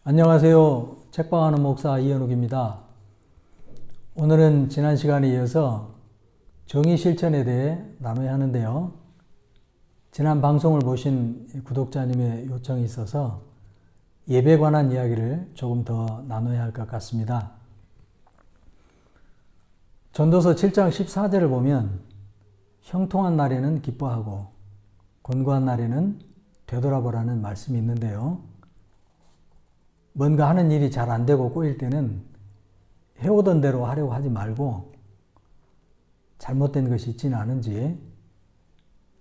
안녕하세요. 책방하는 목사 이현욱입니다. 오늘은 지난 시간에 이어서 정의 실천에 대해 나눠야 하는데요. 지난 방송을 보신 구독자님의 요청이 있어서 예배에 관한 이야기를 조금 더 나눠야 할 것 같습니다. 전도서 7장 14절을 보면 형통한 날에는 기뻐하고 곤고한 날에는 되돌아보라는 말씀이 있는데요. 뭔가 하는 일이 잘 안 되고 꼬일 때는 해오던 대로 하려고 하지 말고 잘못된 것이 있지는 않은지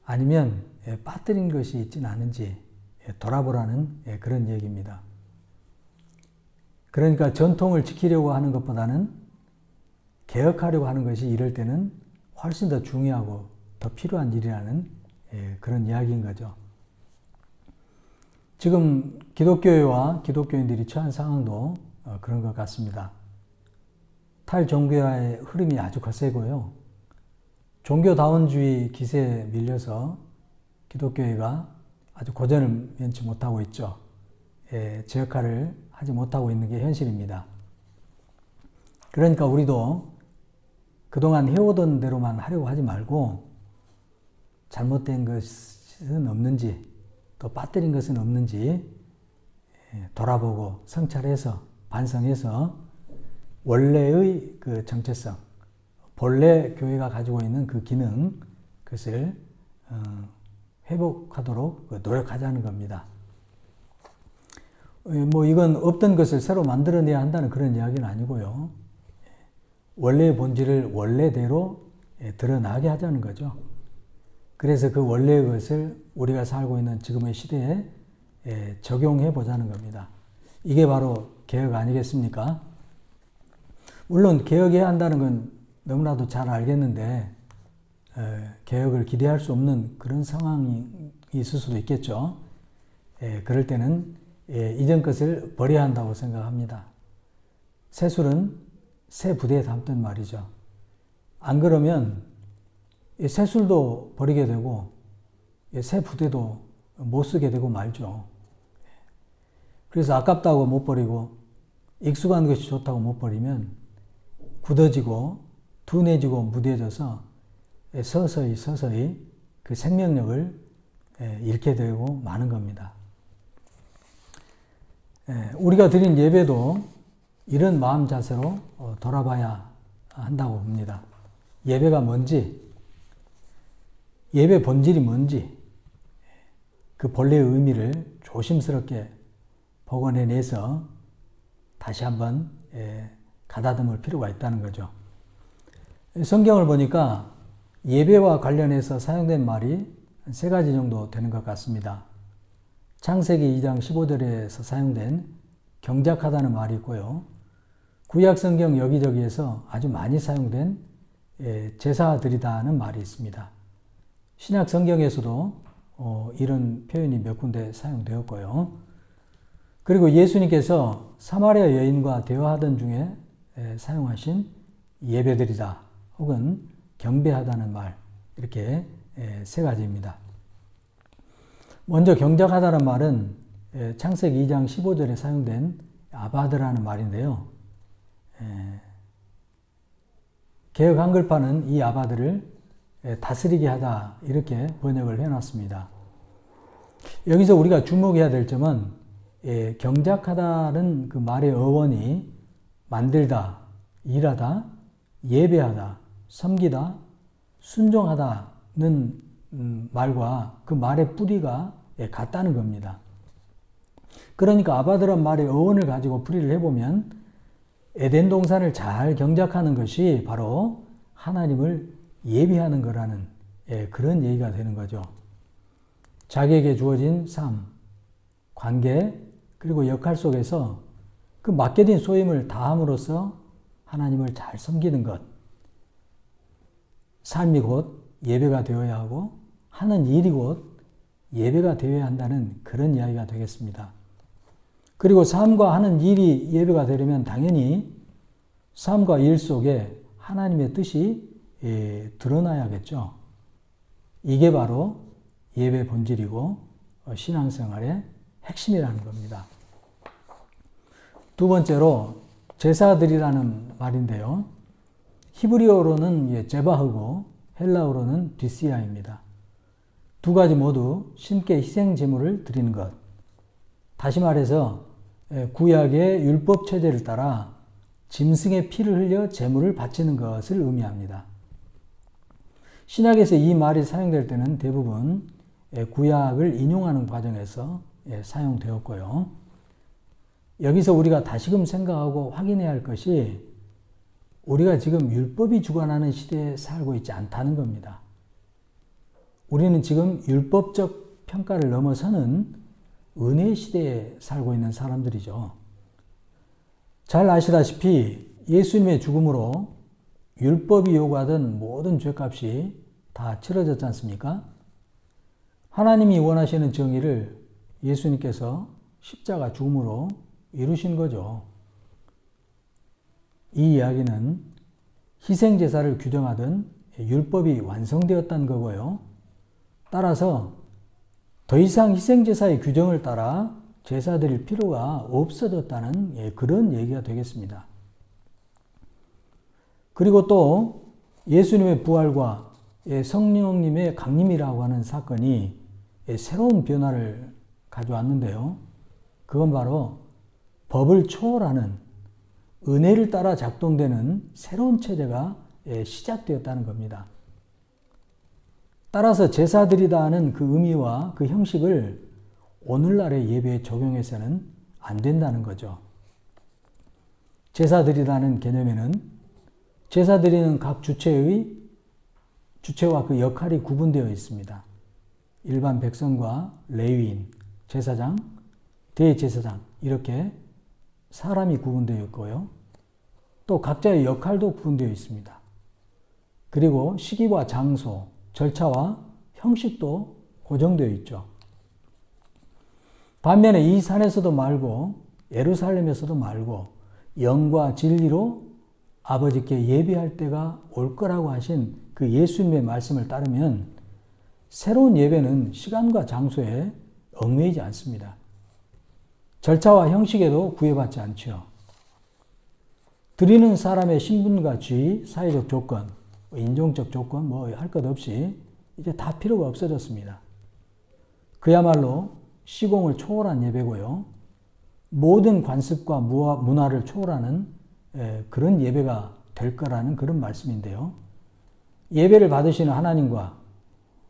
아니면 빠뜨린 것이 있지는 않은지 돌아보라는 그런 얘기입니다. 그러니까 전통을 지키려고 하는 것보다는 개혁하려고 하는 것이 이럴 때는 훨씬 더 중요하고 더 필요한 일이라는 그런 이야기인 거죠. 지금 기독교회와 기독교인들이 처한 상황도 그런 것 같습니다. 탈종교화의 흐름이 아주 거세고요. 종교다원주의 기세에 밀려서 기독교회가 아주 고전을 면치 못하고 있죠. 제 역할을 하지 못하고 있는 게 현실입니다. 그러니까 우리도 그동안 해오던 대로만 하려고 하지 말고 잘못된 것은 없는지 또 빠뜨린 것은 없는지 돌아보고 성찰해서 반성해서 원래의 그 정체성, 본래 교회가 가지고 있는 그 기능, 그것을 회복하도록 노력하자는 겁니다. 이건 없던 것을 새로 만들어내야 한다는 그런 이야기는 아니고요. 원래의 본질을 원래대로 드러나게 하자는 거죠. 그래서 그 원래의 것을 우리가 살고 있는 지금의 시대에 적용해 보자는 겁니다. 이게 바로 개혁 아니겠습니까? 물론 개혁해야 한다는 건 너무나도 잘 알겠는데 개혁을 기대할 수 없는 그런 상황이 있을 수도 있겠죠. 그럴 때는 이전 것을 버려야 한다고 생각합니다. 새술은 새 부대에 담던 말이죠. 안 그러면 새술도 버리게 되고 새 부대도 못 쓰게 되고 말죠. 그래서 아깝다고 못 버리고 익숙한 것이 좋다고 못 버리면 굳어지고 둔해지고 무뎌져서 서서히 그 생명력을 잃게 되고 마는 겁니다. 우리가 드린 예배도 이런 마음 자세로 돌아봐야 한다고 봅니다. 예배가 뭔지, 예배 본질이 뭔지 그 본래의 의미를 조심스럽게 복원해내서 다시 한번 가다듬을 필요가 있다는 거죠. 성경을 보니까 예배와 관련해서 사용된 말이 세 가지 정도 되는 것 같습니다. 창세기 2장 15절에서 사용된 경작하다는 말이 있고요. 구약 성경 여기저기에서 아주 많이 사용된 제사드리다는 말이 있습니다. 신약 성경에서도 이런 표현이 몇 군데 사용되었고요. 그리고 예수님께서 사마리아 여인과 대화하던 중에 사용하신 예배드리다 혹은 경배하다는 말, 이렇게 세 가지입니다. 먼저 경작하다는 말은 창세기 2장 15절에 사용된 아바드라는 말인데요. 개역 한글판은 이 아바드를 다스리게 하다 이렇게 번역을 해놨습니다. 여기서 우리가 주목해야 될 점은 경작하다는 그 말의 어원이 만들다, 일하다, 예배하다, 섬기다, 순종하다는 말과 그 말의 뿌리가 같다는 겁니다. 그러니까 아바드란 말의 어원을 가지고 풀이를 해보면 에덴 동산을 잘 경작하는 것이 바로 하나님을 예비하는 거라는 그런 얘기가 되는 거죠. 자기에게 주어진 삶, 관계, 그리고 역할 속에서 그 맡겨진 소임을 다함으로써 하나님을 잘 섬기는 것. 삶이 곧 예배가 되어야 하고 하는 일이 곧 예배가 되어야 한다는 그런 이야기가 되겠습니다. 그리고 삶과 하는 일이 예배가 되려면 당연히 삶과 일 속에 하나님의 뜻이 드러나야겠죠. 이게 바로 예배 본질이고 신앙생활의 핵심이라는 겁니다. 두 번째로 제사드리라는 말인데요. 히브리어로는 제바흐고 헬라어로는 디시아입니다. 두 가지 모두 신께 희생 제물을 드리는 것. 다시 말해서 구약의 율법 체제를 따라 짐승의 피를 흘려 제물을 바치는 것을 의미합니다. 신약에서 이 말이 사용될 때는 대부분 구약을 인용하는 과정에서 사용되었고요. 여기서 우리가 다시금 생각하고 확인해야 할 것이 우리가 지금 율법이 주관하는 시대에 살고 있지 않다는 겁니다. 우리는 지금 율법적 평가를 넘어서는 은혜의 시대에 살고 있는 사람들이죠. 잘 아시다시피 예수님의 죽음으로 율법이 요구하던 모든 죄값이 다 치러졌지 않습니까? 하나님이 원하시는 정의를 예수님께서 십자가 죽음으로 이루신 거죠. 이 이야기는 희생제사를 규정하던 율법이 완성되었다는 거고요. 따라서 더 이상 희생제사의 규정을 따라 제사 드릴 필요가 없어졌다는 그런 얘기가 되겠습니다. 그리고 또 예수님의 부활과 성령님의 강림이라고 하는 사건이 새로운 변화를 가져왔는데요. 그건 바로 법을 초월하는 은혜를 따라 작동되는 새로운 체제가 시작되었다는 겁니다. 따라서 제사드리다 하는 그 의미와 그 형식을 오늘날의 예배에 적용해서는 안 된다는 거죠. 제사드리다는 개념에는 제사드리는 각 주체와 그 역할이 구분되어 있습니다. 일반 백성과 레위인, 제사장, 대제사장 이렇게 사람이 구분되어 있고요. 또 각자의 역할도 구분되어 있습니다. 그리고 시기와 장소, 절차와 형식도 고정되어 있죠. 반면에 이 산에서도 말고 예루살렘에서도 말고 영과 진리로 아버지께 예배할 때가 올 거라고 하신 그 예수님의 말씀을 따르면 새로운 예배는 시간과 장소에 얽매이지 않습니다. 절차와 형식에도 구애받지 않죠. 드리는 사람의 신분과 지위, 사회적 조건, 인종적 조건 뭐 할 것 없이 이제 다 필요가 없어졌습니다. 그야말로 시공을 초월한 예배고요. 모든 관습과 문화를 초월하는 그런 예배가 될 거라는 그런 말씀인데요. 예배를 받으시는 하나님과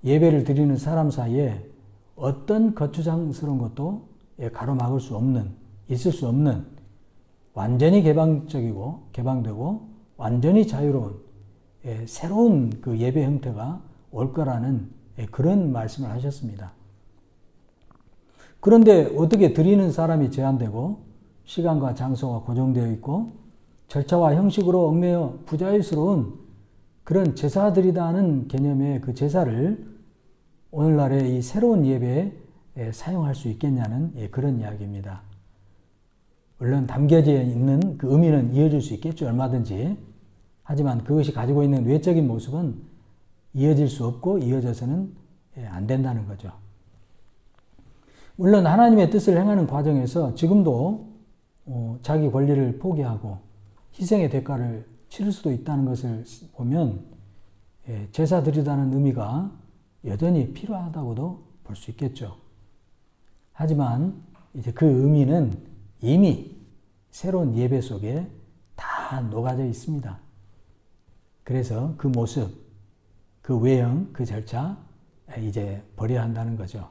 예배를 드리는 사람 사이에 어떤 거추장스러운 것도 가로막을 수 없는, 있을 수 없는 완전히 개방되고 완전히 자유로운 새로운 그 예배 형태가 올 거라는 그런 말씀을 하셨습니다. 그런데 어떻게 드리는 사람이 제한되고 시간과 장소가 고정되어 있고 절차와 형식으로 얽매여 부자유스러운 그런 제사드리다 하는 개념의 그 제사를 오늘날의 이 새로운 예배에 사용할 수 있겠냐는 그런 이야기입니다. 물론 담겨져 있는 그 의미는 이어질 수 있겠죠. 얼마든지. 하지만 그것이 가지고 있는 외적인 모습은 이어질 수 없고 이어져서는 안 된다는 거죠. 물론 하나님의 뜻을 행하는 과정에서 지금도 자기 권리를 포기하고 희생의 대가를 치를 수도 있다는 것을 보면 제사 드리다는 의미가 여전히 필요하다고도 볼 수 있겠죠. 하지만 이제 그 의미는 이미 새로운 예배 속에 다 녹아져 있습니다. 그래서 그 모습, 그 외형, 그 절차 이제 버려야 한다는 거죠.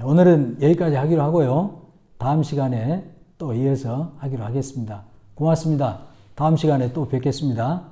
오늘은 여기까지 하기로 하고요. 다음 시간에 또 이어서 하기로 하겠습니다. 고맙습니다. 다음 시간에 또 뵙겠습니다.